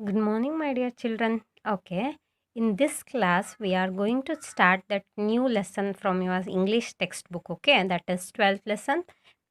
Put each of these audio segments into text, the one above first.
Good morning, my dear children. Okay, in this class, we are going to start that new lesson from your English textbook. Okay, and that is 12th lesson,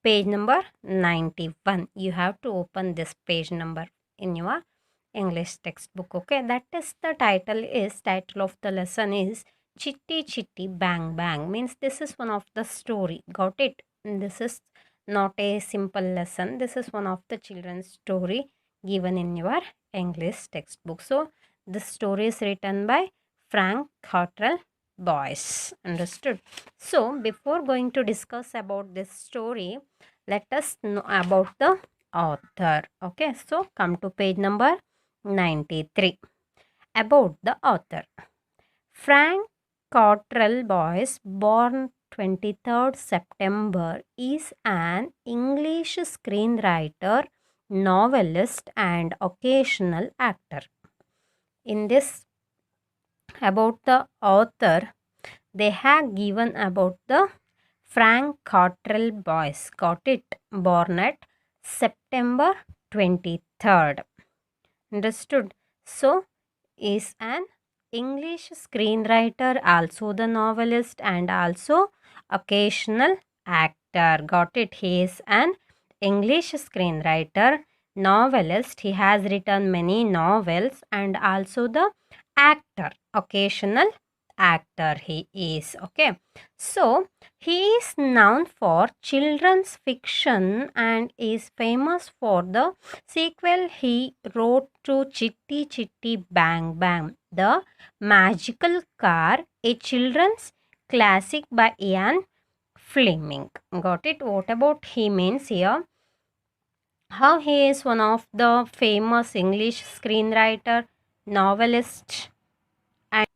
page number 91. You have to open this page number in your English textbook. Okay, that is the title of the lesson is Chitty Chitty Bang Bang. Means this is one of the story. Got it? This is not a simple lesson. This is one of the children's story given in your English textbook. So, this story is written by Frank Cottrell Boyce. Understood? So, before going to discuss about this story, let us know about the author. Okay, so come to page number 93. About the author. Frank Cottrell Boyce, born 23rd September, is an English screenwriter, novelist, and occasional actor. In this, about the author, they have given about the Frank Cottrell Boyce. Got it? Born at September 23rd. Understood? So, is an English screenwriter, also the novelist, and also occasional actor. Got it? He is an English screenwriter, novelist. He has written many novels, and also the actor, occasional actor he is. Okay. So, he is known for children's fiction and is famous for the sequel he wrote to Chitty Chitty Bang Bang, The Magical Car, a children's classic by Ian Fleming. Got it? What about he means here? How he is one of the famous English screenwriter, novelist, and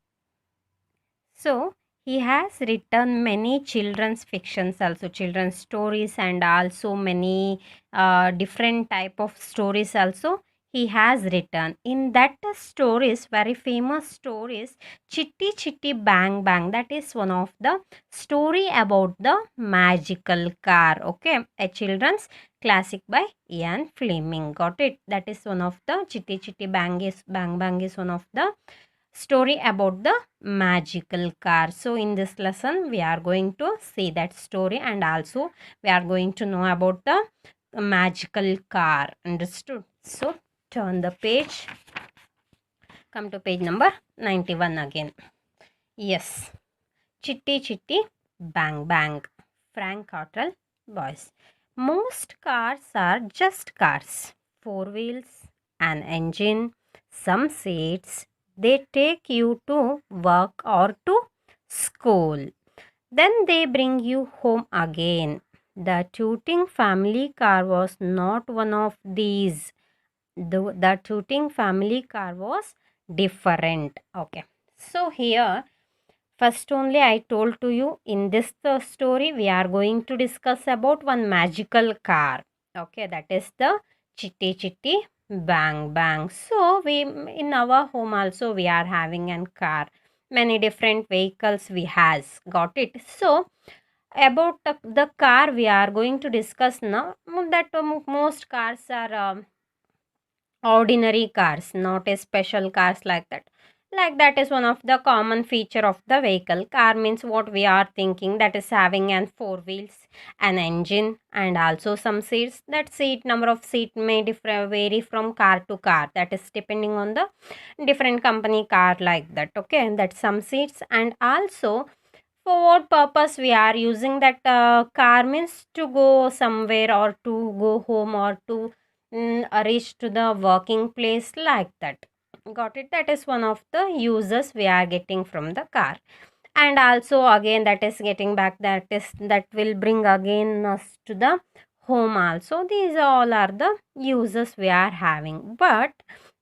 so he has written many children's fictions, also children's stories, and also many different type of stories also he has written. In that stories, very famous stories, Chitty Chitty Bang Bang, that is one of the story about the magical car. Okay, a children's classic by Ian Fleming. Got it? That is one of the Chitty Chitty Bang Bang is one of the story about the magical car. So in this lesson we are going to see that story, and also we are going to know about the magical car. Understood? So turn the page, come to page number 91 again. Yes, Chitty Chitty Bang Bang, Frank Cottrell Boyce. Most cars are just cars, four wheels, an engine, some seats. They take you to work or to school. Then they bring you home again. The Tooting family car was not one of these. The Tooting family car was different. Okay. So here, first only I told to you in this story we are going to discuss about one magical car. Okay, that is the Chitty Chitty Bang Bang. So we in our home also we are having an car. Many different vehicles we has. Got it? So about the car we are going to discuss now, that most cars are ordinary cars, not a special cars like that. Like that is one of the common feature of the vehicle. Car means what we are thinking, that is having an four wheels, an engine, and also some seats. That seat number of seat may vary from car to car, that is depending on the different company car, like that. Okay, and that some seats, and also for what purpose we are using that car means to go somewhere or to go home or to reach to the working place, like that. Got it? That is one of the uses we are getting from the car. And also again that is getting back, that will bring again us to the home also. These all are the uses we are having, but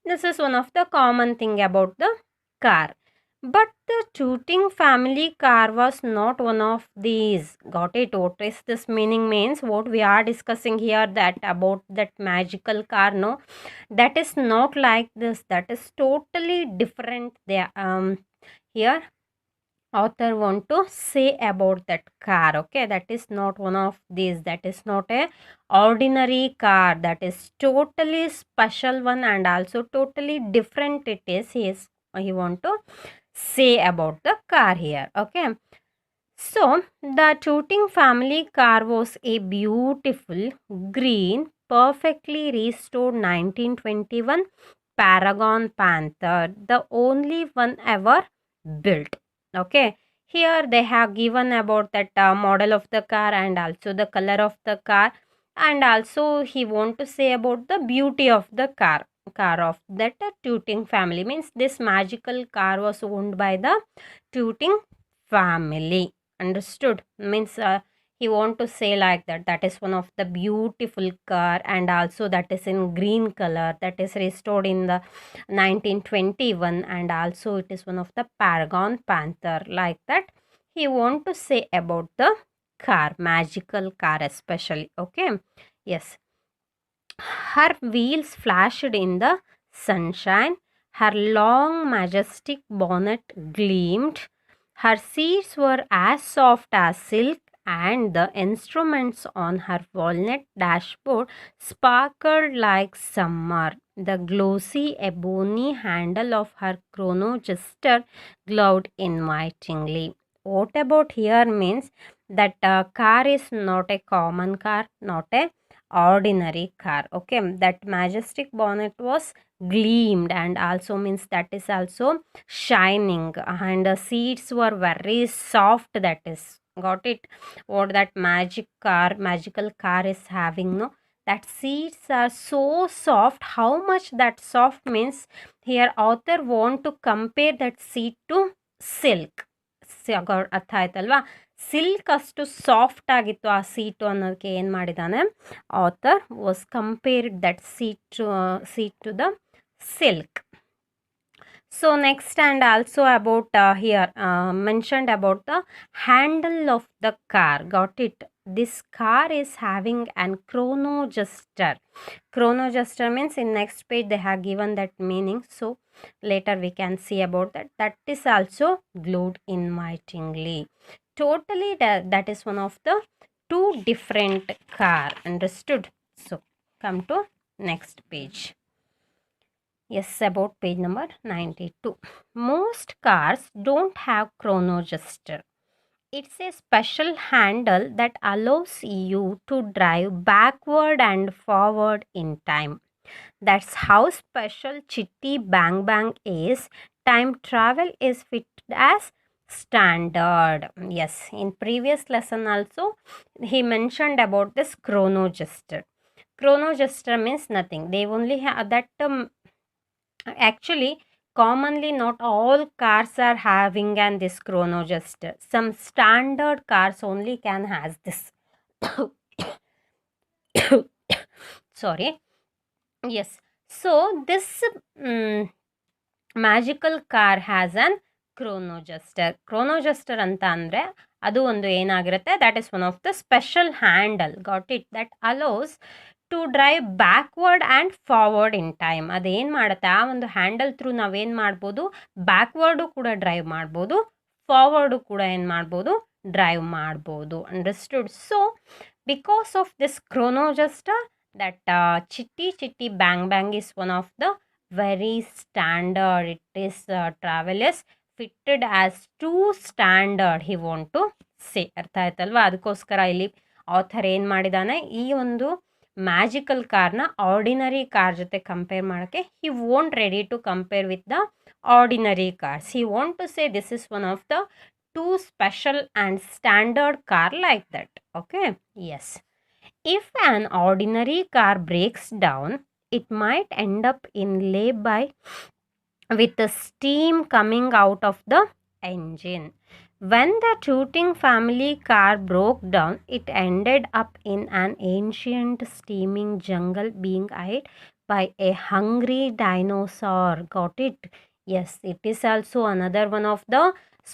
this is one of the common thing about the car. But the Tooting family car was not one of these. Got it? What is this meaning means? What we are discussing here, that about that magical car, no, that is not like this. That is totally different. There, here author want to say about that car. Okay, that is not one of these, that is not a ordinary car, that is totally special one and also totally different it is. He want to say about the car here. Okay, so the Tooting family car was a beautiful green perfectly restored 1921 Paragon Panther, the only one ever built. Okay, here they have given about that model of the car and also the color of the car, and also he want to say about the beauty of the car of that Tooting family. Means this magical car was owned by the Tooting family. Understood? Means he want to say like that, that is one of the beautiful car and also that is in green color, that is restored in the 1921 and also it is one of the Paragon Panther, like that he want to say about the car, magical car especially. Okay, yes, her wheels flashed in the sunshine, her long majestic bonnet gleamed, her seats were as soft as silk, and the instruments on her walnut dashboard sparkled like summer. The glossy ebony handle of her chronogestor glowed invitingly. What about here means that car is not a common car, not a ordinary car. Okay, that majestic bonnet was gleamed and also means that is also shining, and the seats were very soft, that is, got it, what that magical car is having, no, that seats are so soft. How much that soft means, here author want to compare that seat to silk. ಅರ್ಥ ಆಯ್ತಲ್ವಾ, silk ಅಷ್ಟು soft ಆಗಿತ್ತು ಆ seat ಅನ್ನೋದಕ್ಕೆ ಏನು ಮಾಡಿದ್ದಾನೆ author was compared that seat to the silk. So next, and also about here mentioned about the handle of the car. Got it? This car is having an chronogestor. Chronogestor means in next page they have given that meaning, so later we can see about that. That is also glowed invitingly. Totally that is one of the two different car. Understood? So come to next page. Yes, about page number 92. Most cars don't have chronogestor. It's a special handle that allows you to drive backward and forward in time. That's how special Chitty Bang Bang is. Time travel is fitted as standard. Yes, in previous lesson also he mentioned about this chronogestor. Chronogestor means nothing. They only have that actually commonly not all cars are having and this chronogestor. Some standard cars only can has this. Sorry. Yes, so this magical car has an chronojuster ಅಂತ ಅಂದರೆ ಅದು ಒಂದು ಏನಾಗಿರುತ್ತೆ, that is one of the special handle. Got it? That allows to drive backward and forward in time. ಅದೇನು ಮಾಡುತ್ತೆ, ಆ ಒಂದು handle through ನಾವೇನು ಮಾಡ್ಬೋದು, ಬ್ಯಾಕ್ವರ್ಡು ಕೂಡ ಡ್ರೈವ್ ಮಾಡ್ಬೋದು, ಫಾರ್ವರ್ಡು ಕೂಡ ಏನು ಮಾಡ್ಬೋದು, ಡ್ರೈವ್ ಮಾಡ್ಬೋದು. Understood? So because of this chronogestor, that Chitty Bang Bang is one of the very standard. It is travel is fitted as too standard, he want to say. ಅರ್ಥ ಆಯ್ತಲ್ವಾ? ಅದಕ್ಕೋಸ್ಕರ ಇಲ್ಲಿ author ಏನು ಮಾಡಿದಾನೆ, ಈ ಒಂದು ಮ್ಯಾಜಿಕಲ್ ಕಾರ್ನ ಆರ್ಡಿನರಿ ಕಾರ್ ಜೊತೆ ಕಂಪೇರ್ ಮಾಡೋಕ್ಕೆ he won't ready to compare with the ordinary cars. He want to say this is one of the two special and standard car like that. Okay, yes. If an ordinary car breaks down, it might end up in lay-by with the steam coming out of the engine. When the Tooting family car broke down, it ended up in an ancient steaming jungle being eyed by a hungry dinosaur. Got it? Yes, it is also another one of the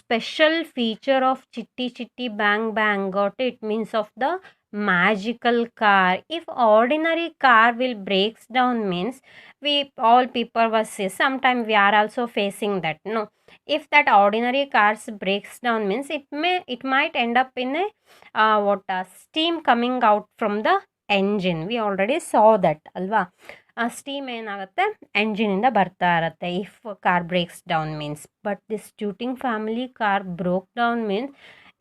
special feature of Chitty Bang Bang. Got it? Means of the magical car. If ordinary car will breaks down means we all people was say sometime we are also facing that. No, if that ordinary cars breaks down means it might end up in a steam coming out from the engine. We already saw that ಅಲ್ವಾ. Steam ಏನಾಗುತ್ತೆ ಎಂಜಿನಿಂದ ಬರ್ತಾ ಇರುತ್ತೆ if car breaks down means. But this tooting family car broke down means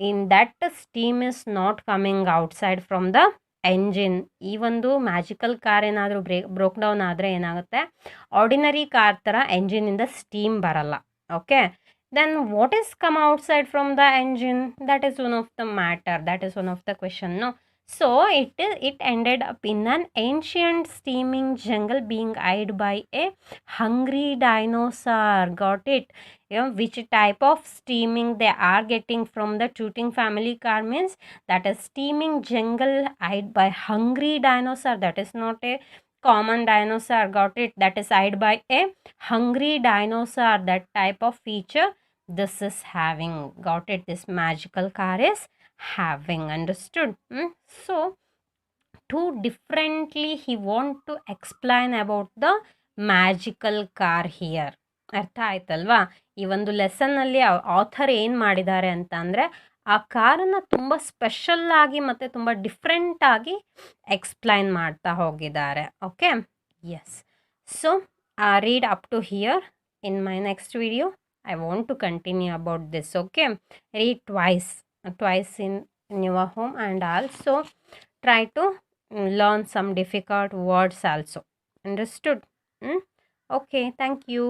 in that steam is not coming outside from the engine. ಈ ಒಂದು magical car ಏನಾದರೂ broke down ಆದರೆ ಏನಾಗುತ್ತೆ, ಆರ್ಡಿನರಿ ಕಾರ್ ಥರ ಎಂಜಿನಿಂದ ಸ್ಟೀಮ್ ಬರಲ್ಲ. Okay, then what is come outside from the engine? That is one of the matter, that is one of the question. No, so it ended up in an ancient steaming jungle being eyed by a hungry dinosaur. Got it? You know which type of steaming they are getting from the tooting family car means that is steaming jungle eyed by hungry dinosaur. That is not a common dinosaur. Got it? That is eyed by a hungry dinosaur. That type of feature this is having. Got it? This magical car is having. Understood? So two differently he want to explain about the magical car here. ಅರ್ಥ ಆಯ್ತಲ್ವಾ? ಈ ಒಂದು ಲೆಸನ್ನಲ್ಲಿ author ಏನು ಮಾಡಿದ್ದಾರೆ ಅಂತ ಅಂದರೆ ಆ ಕಾರನ್ನು ತುಂಬ ಸ್ಪೆಷಲ್ ಆಗಿ ಮತ್ತು ತುಂಬ ಡಿಫ್ರೆಂಟ್ ಆಗಿ ಎಕ್ಸ್ಪ್ಲೈನ್ ಮಾಡ್ತಾ ಹೋಗಿದ್ದಾರೆ. Okay, yes. So read up to here. In my next video I want to continue about this. Okay, read twice in your home and also try to learn some difficult words also. Understood? Okay, thank you.